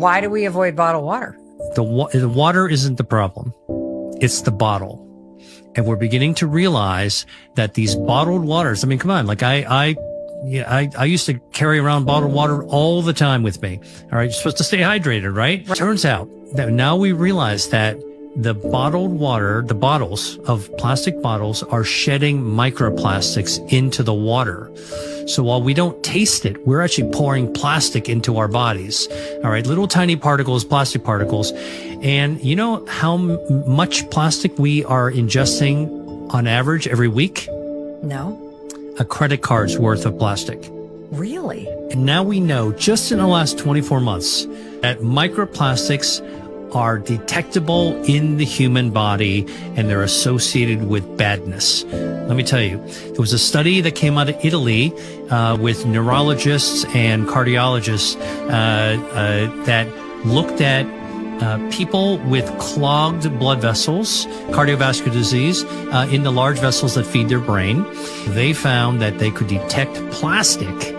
Why do we avoid bottled water? The water isn't the problem. It's the bottle. And we're beginning to realize that these bottled waters, I mean, come on, like I used to carry around bottled water all the time with me. All right. You're supposed to stay hydrated, right? Turns out that now we realize that the bottled water, the bottles of plastic bottles are shedding microplastics into the water. So while we don't taste it, we're actually pouring plastic into our bodies. All right. Little tiny particles, plastic particles. And you know how much plastic we are ingesting on average every week? No. A credit card's worth of plastic. Really? And now we know just in the last 24 months that microplastics are detectable in the human body and they're associated with badness. Let me tell you, there was a study that came out of Italy with neurologists and cardiologists that looked at people with clogged blood vessels, cardiovascular disease, in the large vessels that feed their brain. They found that they could detect plastic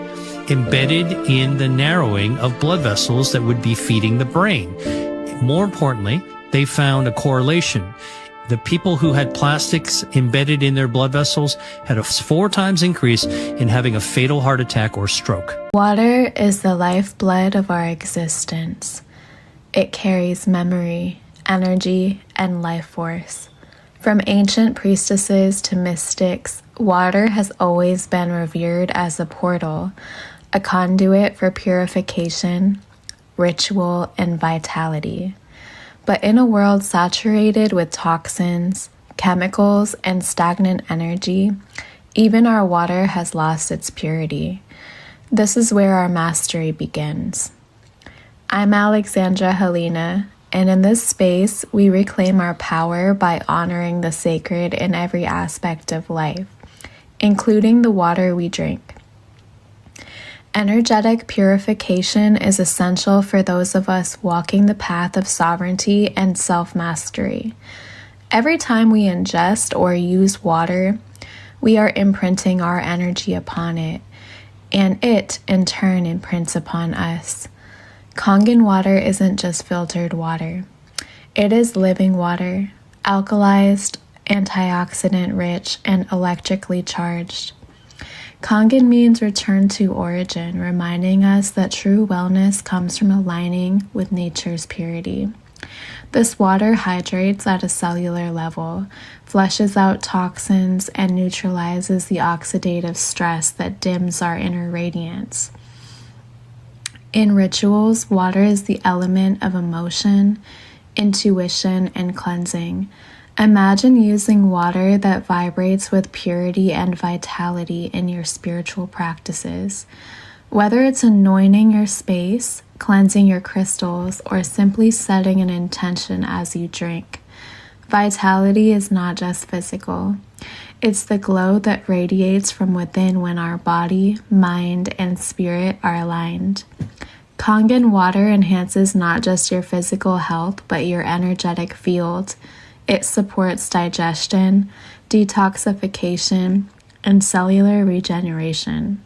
embedded in the narrowing of blood vessels that would be feeding the brain. More importantly, they found a correlation. The people who had plastics embedded in their blood vessels had a 4 times increase in having a fatal heart attack or stroke. Water is the lifeblood of our existence. It carries memory, energy, and life force. From ancient priestesses to mystics, water has always been revered as a portal, a conduit for purification, ritual, and vitality. But in a world saturated with toxins, chemicals, and stagnant energy, even our water has lost its purity. This is where our mastery begins. I'm Alexandra Helena, and in this space, we reclaim our power by honoring the sacred in every aspect of life, including the water we drink. Energetic purification is essential for those of us walking the path of sovereignty and self-mastery. Every time we ingest or use water, we are imprinting our energy upon it, and it, in turn, imprints upon us. Kangen water isn't just filtered water. It is living water, alkalized, antioxidant-rich, and electrically charged. Kangen means return to origin, reminding us that true wellness comes from aligning with nature's purity. This water hydrates at a cellular level, flushes out toxins, and neutralizes the oxidative stress that dims our inner radiance. In rituals, water is the element of emotion, intuition, and cleansing. Imagine using water that vibrates with purity and vitality in your spiritual practices. Whether it's anointing your space, cleansing your crystals, or simply setting an intention as you drink. Vitality is not just physical. It's the glow that radiates from within when our body, mind, and spirit are aligned. Kangen water enhances not just your physical health, but your energetic field. It supports digestion, detoxification, and cellular regeneration,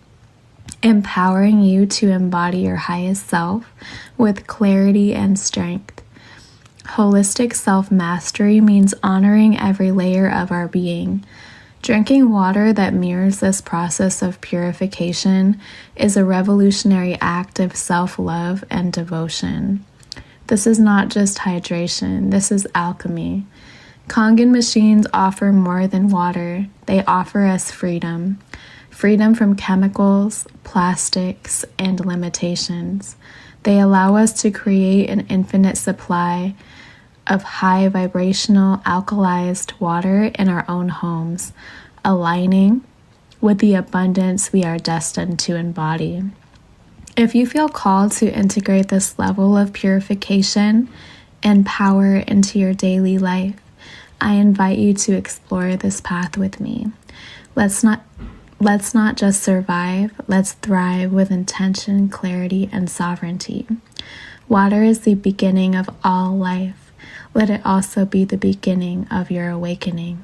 empowering you to embody your highest self with clarity and strength. Holistic self-mastery means honoring every layer of our being. Drinking water that mirrors this process of purification is a revolutionary act of self-love and devotion. This is not just hydration, this is alchemy. Kangen machines offer more than water. They offer us freedom. Freedom from chemicals, plastics, and limitations. They allow us to create an infinite supply of high vibrational alkalized water in our own homes, aligning with the abundance we are destined to embody. If you feel called to integrate this level of purification and power into your daily life, I invite you to explore this path with me. Let's not just survive, let's thrive with intention, clarity, and sovereignty. Water is the beginning of all life. Let it also be the beginning of your awakening.